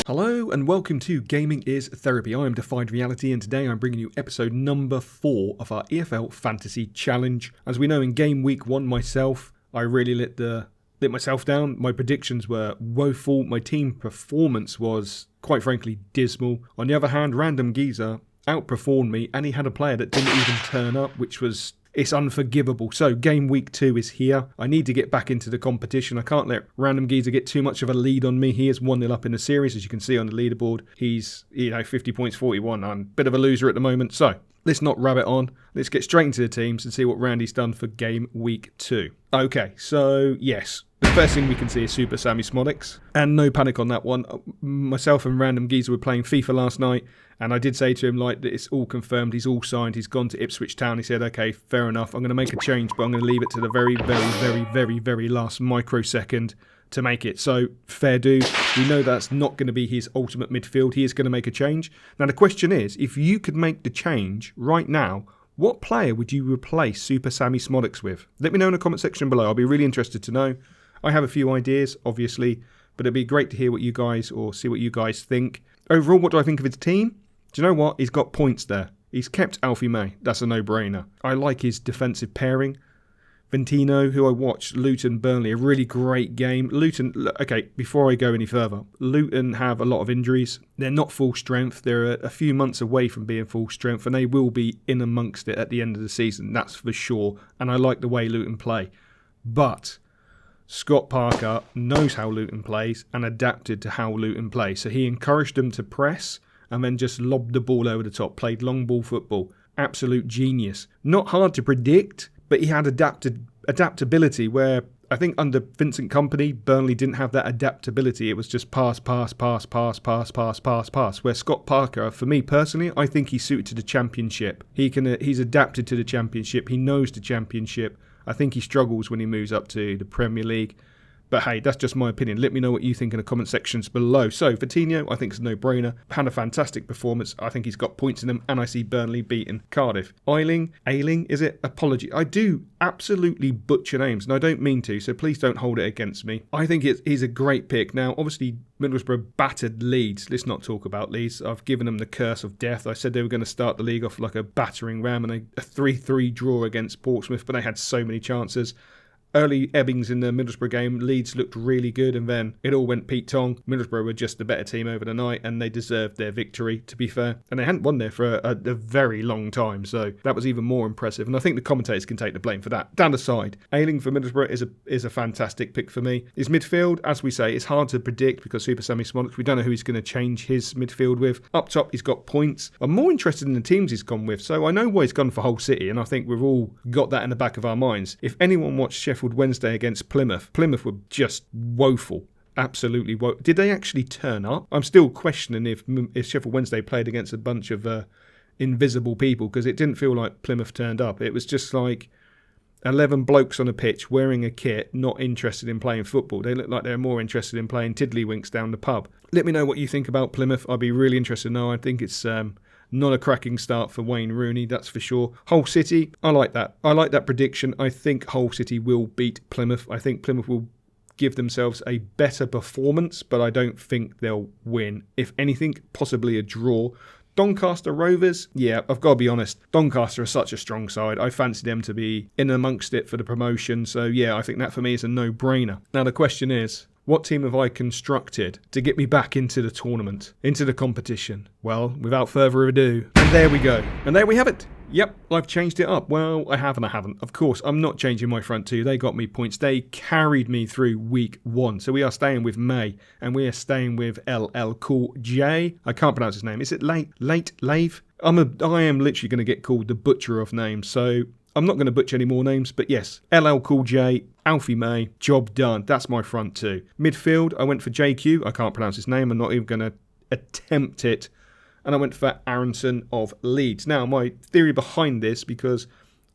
Hello and welcome to Gaming is Therapy. I am Defied Reality and today I'm bringing you episode number 4 of our EFL Fantasy Challenge. As we know, in game week 1 myself, I really lit myself down. My predictions were woeful. My team performance was, quite frankly, dismal. On the other hand, Random Geezer outperformed me and he had a player that didn't even turn up, which was... It's unforgivable. So game week 2 is here. I need to get back into the competition. I can't let Random Geezer get too much of a lead on me. He is 1-0 up in the series, as you can see on the leaderboard. He's, 50 points, 41. I'm a bit of a loser at the moment. So let's not rabbit on. Let's get straight into the teams and see what Randy's done for game week 2. Okay, so yes. The first thing we can see is Super Sammy Smodics. And no panic on that one. Myself and Random Geezer were playing FIFA last night. And I did say to him, that it's all confirmed, he's all signed, he's gone to Ipswich Town. He said, okay, fair enough, I'm going to make a change, but I'm going to leave it to the very last microsecond to make it. So, fair do. We know that's not going to be his ultimate midfield. He is going to make a change. Now, the question is, if you could make the change right now, what player would you replace Super Sammy Smodics with? Let me know in the comment section below. I'll be really interested to know. I have a few ideas, obviously, but it'd be great to hear what you guys, or see what you guys think. Overall, what do I think of his team? Do you know what? He's got points there. He's kept Alfie May. That's a no-brainer. I like his defensive pairing. Ventino, who I watched, Luton, Burnley, a really great game. Luton, okay, before I go any further, Luton have a lot of injuries. They're not full strength. They're a few months away from being full strength, and they will be in amongst it at the end of the season. That's for sure. And I like the way Luton play. But Scott Parker knows how Luton plays and adapted to how Luton play. So he encouraged them to press and then just lobbed the ball over the top, played long ball football. Absolute genius. Not hard to predict, but he had adaptability where I think under Vincent Kompany, Burnley didn't have that adaptability. It was just pass. Where Scott Parker, for me personally, I think he's suited to the Championship. He's adapted to the Championship. He knows the Championship. I think he struggles when he moves up to the Premier League. But hey, that's just my opinion. Let me know what you think in the comment sections below. So, Coutinho, I think it's a no-brainer. Had a fantastic performance. I think he's got points in him. And I see Burnley beating Cardiff. Ayling, is it? Apology. I do absolutely butcher names. And I don't mean to, so please don't hold it against me. I think he's a great pick. Now, obviously, Middlesbrough battered Leeds. Let's not talk about Leeds. I've given them the curse of death. I said they were going to start the league off like a battering ram and a 3-3 draw against Portsmouth. But they had so many chances. Early ebbings in the Middlesbrough game, Leeds looked really good and then it all went Pete Tong. Middlesbrough were just the better team over the night and they deserved their victory, to be fair. And they hadn't won there for a very long time, so that was even more impressive. And I think the commentators can take the blame for that. Down the side, Ayling for Middlesbrough is a fantastic pick for me. His midfield, as we say, is hard to predict because Super Sammy Smodics, we don't know who he's going to change his midfield with. Up top, he's got points. I'm more interested in the teams he's gone with, so I know why he's gone for Hull City and I think we've all got that in the back of our minds. If anyone watched Sheffield Wednesday against Plymouth were just woeful. Absolutely woeful. Did they actually turn up? I'm still questioning if Sheffield Wednesday played against a bunch of invisible people because it didn't feel like Plymouth turned up. It was just like 11 blokes on a pitch wearing a kit, not interested in playing football. They look like they're more interested in playing tiddlywinks down the pub. Let me know what you think about Plymouth. I'd be really interested to know. I think it's not a cracking start for Wayne Rooney, that's for sure. Hull City, I like that. I like that prediction. I think Hull City will beat Plymouth. I think Plymouth will give themselves a better performance, but I don't think they'll win. If anything, possibly a draw. Doncaster Rovers, yeah, I've got to be honest. Doncaster are such a strong side. I fancy them to be in amongst it for the promotion. So yeah, I think that for me is a no-brainer. Now the question is, what team have I constructed to get me back into the tournament, into the competition? Well, without further ado, and there we go. And there we have it. Yep, I've changed it up. Well, I haven't. Of course, I'm not changing my front two. They got me points. They carried me through week 1. So we are staying with May, and we are staying with LL Cool J. I can't pronounce his name. Is it Late Lave? I am literally going to get called the butcher of names. So I'm not going to butcher any more names, but yes, LL Cool J, Alfie May, job done. That's my front two. Midfield, I went for JQ. I can't pronounce his name. I'm not even going to attempt it. And I went for Aronson of Leeds. Now, my theory behind this, because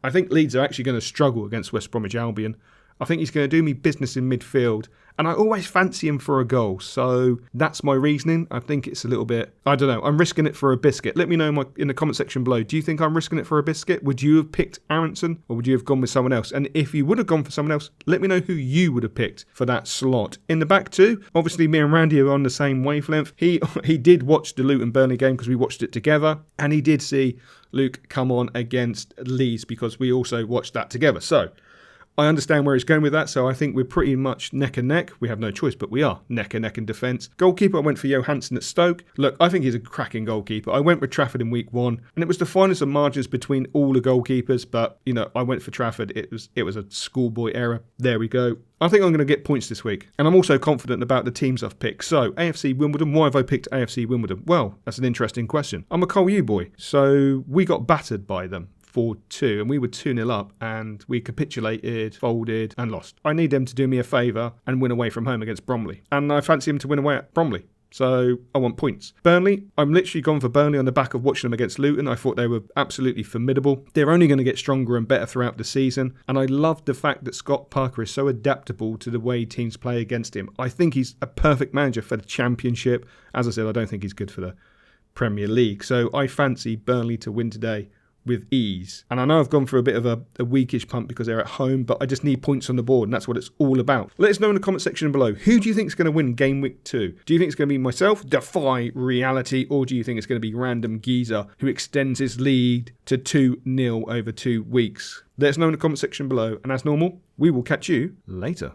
I think Leeds are actually going to struggle against West Bromwich Albion. I think he's going to do me business in midfield. And I always fancy him for a goal. So that's my reasoning. I think it's a little bit, I don't know, I'm risking it for a biscuit. Let me know in the comment section below. Do you think I'm risking it for a biscuit? Would you have picked Aronson or would you have gone with someone else? And if you would have gone for someone else, let me know who you would have picked for that slot. In the back too, obviously me and Randy are on the same wavelength. He did watch the Luton Burnley game because we watched it together. And he did see Luke come on against Leeds because we also watched that together. So I understand where he's going with that, so I think we're pretty much neck and neck. We have no choice, but we are neck and neck in defence. Goalkeeper, I went for Johansson at Stoke. Look, I think he's a cracking goalkeeper. I went with Trafford in week 1, and it was the finest of margins between all the goalkeepers, but, you know, I went for Trafford. It was a schoolboy error. There we go. I think I'm going to get points this week, and I'm also confident about the teams I've picked. So, AFC Wimbledon, why have I picked AFC Wimbledon? Well, that's an interesting question. I'm a Cole U boy, so we got battered by them. 4-2, and we were 2-0 up, and we capitulated, folded, and lost. I need them to do me a favour and win away from home against Bromley, and I fancy them to win away at Bromley. So I want points. Burnley, I'm literally gone for Burnley on the back of watching them against Luton. I thought they were absolutely formidable. They're only going to get stronger and better throughout the season. And I love the fact that Scott Parker is so adaptable to the way teams play against him. I think he's a perfect manager for the Championship. As I said, I don't think he's good for the Premier League. So I fancy Burnley to win today with ease. And I know I've gone for a bit of a weakish punt because they're at home, but I just need points on the board, and that's what it's all about. Let us know in the comment section below. Who do you think is going to win game week 2? Do you think it's going to be myself, defy reality, or do you think it's going to be random geezer who extends his lead to 2-0 over 2 weeks? Let us know in the comment section below, and as normal, we will catch you later.